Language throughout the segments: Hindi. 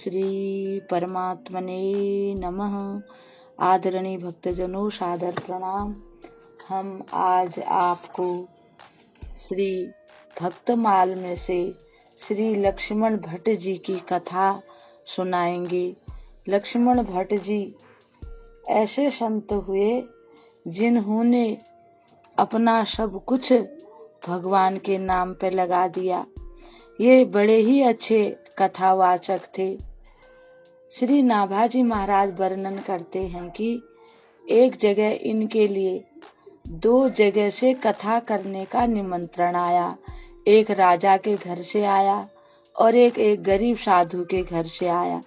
श्री परमात्मने नमः। आदरणीय भक्तजनों, सादर प्रणाम। हम आज आपको श्री भक्तमाल में से श्री लक्ष्मण भट्ट जी की कथा सुनाएंगे। लक्ष्मण भट्ट जी ऐसे संत हुए जिन्होंने अपना सब कुछ भगवान के नाम पे लगा दिया। ये बड़े ही अच्छे कथावाचक थे। श्री नाभाजी महाराज वर्णन करते हैं कि एक जगह इनके लिए 2 जगह से कथा करने का निमंत्रण आया। एक राजा के घर से आया और एक गरीब साधु के घर से आया,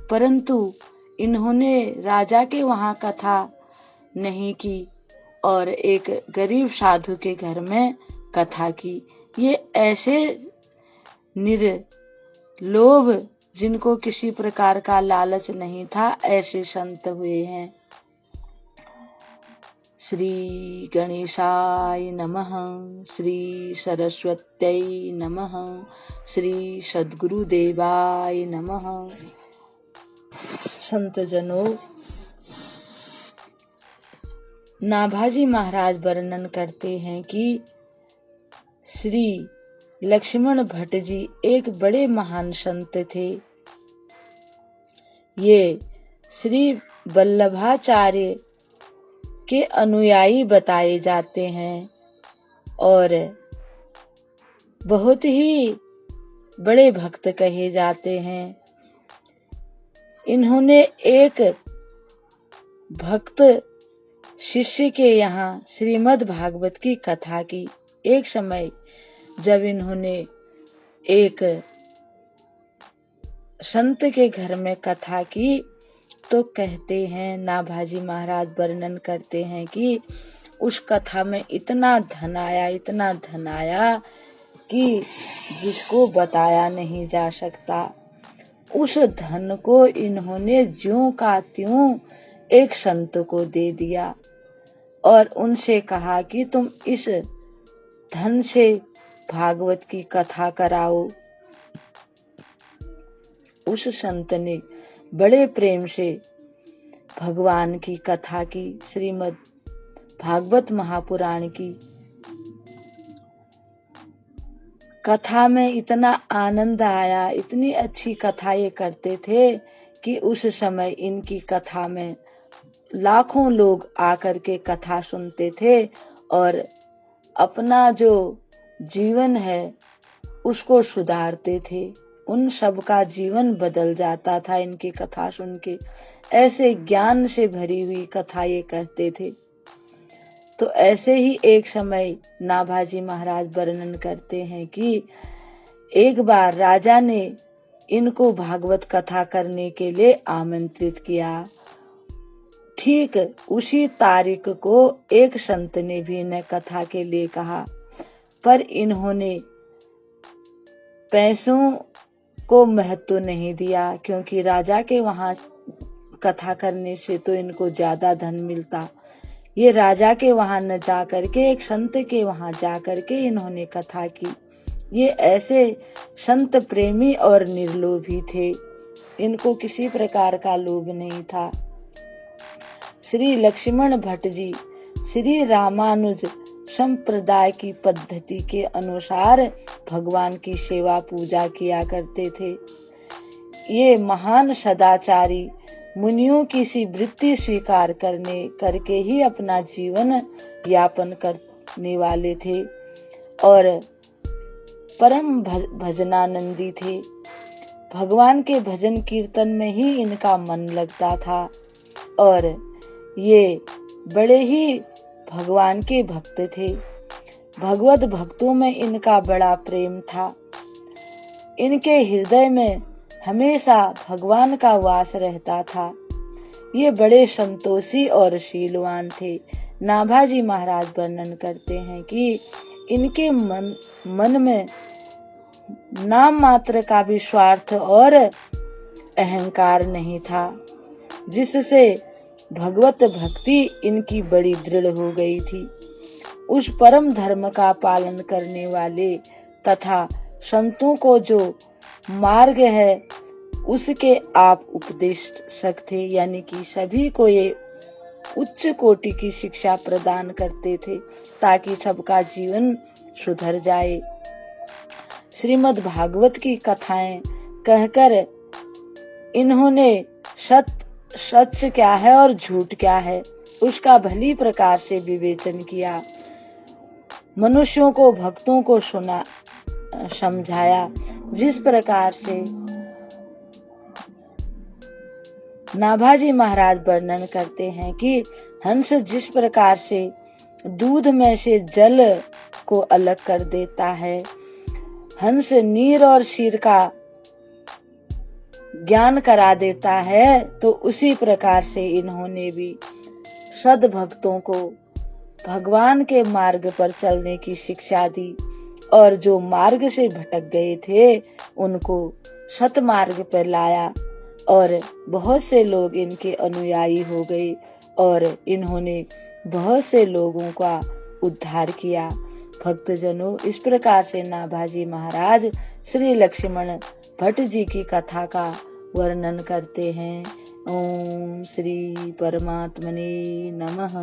परंतु इन्होंने राजा के वहां कथा नहीं की और एक गरीब साधु के घर में कथा की। ये ऐसे निर्लोभ, जिनको किसी प्रकार का लालच नहीं था, ऐसे संत हुए हैं। श्री गणेशाय नमः, श्री सरस्वत्यै नमः, श्री सद्गुरुदेवाय नमः। संत जनों, नाभाजी महाराज वर्णन करते हैं कि श्री लक्ष्मण भट्ट जी एक बड़े महान संत थे। ये श्री वल्लभाचार्य के अनुयायी बताए जाते हैं और बहुत ही बड़े भक्त कहे जाते हैं। इन्होंने एक भक्त शिष्य के यहाँ श्रीमद् भागवत की कथा की। एक समय जब इन्होंने एक संत के घर में कथा की तो कहते हैं, नाभाजी महाराज वर्णन करते हैं कि उस कथा में इतना धन आया कि जिसको बताया नहीं जा सकता। उस धन को इन्होंने ज्यों का त्यों एक संत को दे दिया और उनसे कहा कि तुम इस धन से भागवत की कथा कराओ। उस संत ने बड़े प्रेम से भगवान की कथा की, श्रीमद् भागवत महापुराण की कथा में इतना आनंद आया। इतनी अच्छी कथा ये करते थे कि उस समय इनकी कथा में लाखों लोग आकर के कथा सुनते थे और अपना जो जीवन है उसको सुधारते थे। उन सब का जीवन बदल जाता था इनकी कथा सुन के। ऐसे ज्ञान से भरी हुई कथा ये कहते थे। तो ऐसे ही एक समय नाभाजी महाराज वर्णन करते हैं कि एक बार राजा ने इनको भागवत कथा करने के लिए आमंत्रित किया। ठीक उसी तारीख को एक संत ने भी इन्हें कथा के लिए कहा, पर इन्होंने पैसों को महत्व नहीं दिया, क्योंकि राजा के वहां कथा करने से तो इनको ज्यादा धन मिलता। ये राजा के वहां न जा करके एक संत के वहां जा करके इन्होंने कथा की। ये ऐसे संत प्रेमी और निर्लोभी थे, इनको किसी प्रकार का लोभ नहीं था। श्री लक्ष्मण भट्ट जी श्री रामानुज संप्रदाय की पद्धति के अनुसार भगवान की सेवा पूजा किया करते थे। ये महान सदाचारी मुनियों की सी वृत्ति स्वीकार करके ही अपना जीवन यापन करने वाले थे और परम भजनानंदी थे। भगवान के भजन कीर्तन में ही इनका मन लगता था और ये बड़े ही भगवान के भक्त थे। भगवत भक्तों में इनका बड़ा प्रेम था। इनके हृदय में हमेशा भगवान का वास रहता था। ये बड़े संतोषी और शीलवान थे। नाभाजी महाराज वर्णन करते हैं कि इनके मन में नाम मात्र का भी स्वार्थ और अहंकार नहीं था, जिससे भगवत भक्ति इनकी बड़ी दृढ़ हो गई थी। उस परम धर्म का पालन करने वाले तथा संतों को जो मार्ग है उसके आप उपदेशक थे, यानी कि सभी को ये उच्च कोटि की शिक्षा प्रदान करते थे ताकि सबका जीवन सुधर जाए। श्रीमद् भागवत की कथाएं कहकर इन्होंने सच क्या है और झूठ क्या है उसका भली प्रकार से विवेचन किया, मनुष्यों को, भक्तों को समझाया। जिस प्रकार से नाभाजी महाराज वर्णन करते हैं कि हंस जिस प्रकार से दूध में से जल को अलग कर देता है, हंस नीर और शीर का ज्ञान करा देता है, तो उसी प्रकार से इन्होंने भी सद्भक्तों को भगवान के मार्ग पर चलने की शिक्षा दी और जो मार्ग से भटक गए थे उनको सत मार्ग पर लाया और बहुत से लोग इनके अनुयायी हो गए और इन्होंने बहुत से लोगों का उद्धार किया। भक्तजनों, इस प्रकार से नाभाजी महाराज श्री लक्ष्मण भट्ट जी की कथा का वर्णन करते हैं। ओम श्री परमात्मने नमः।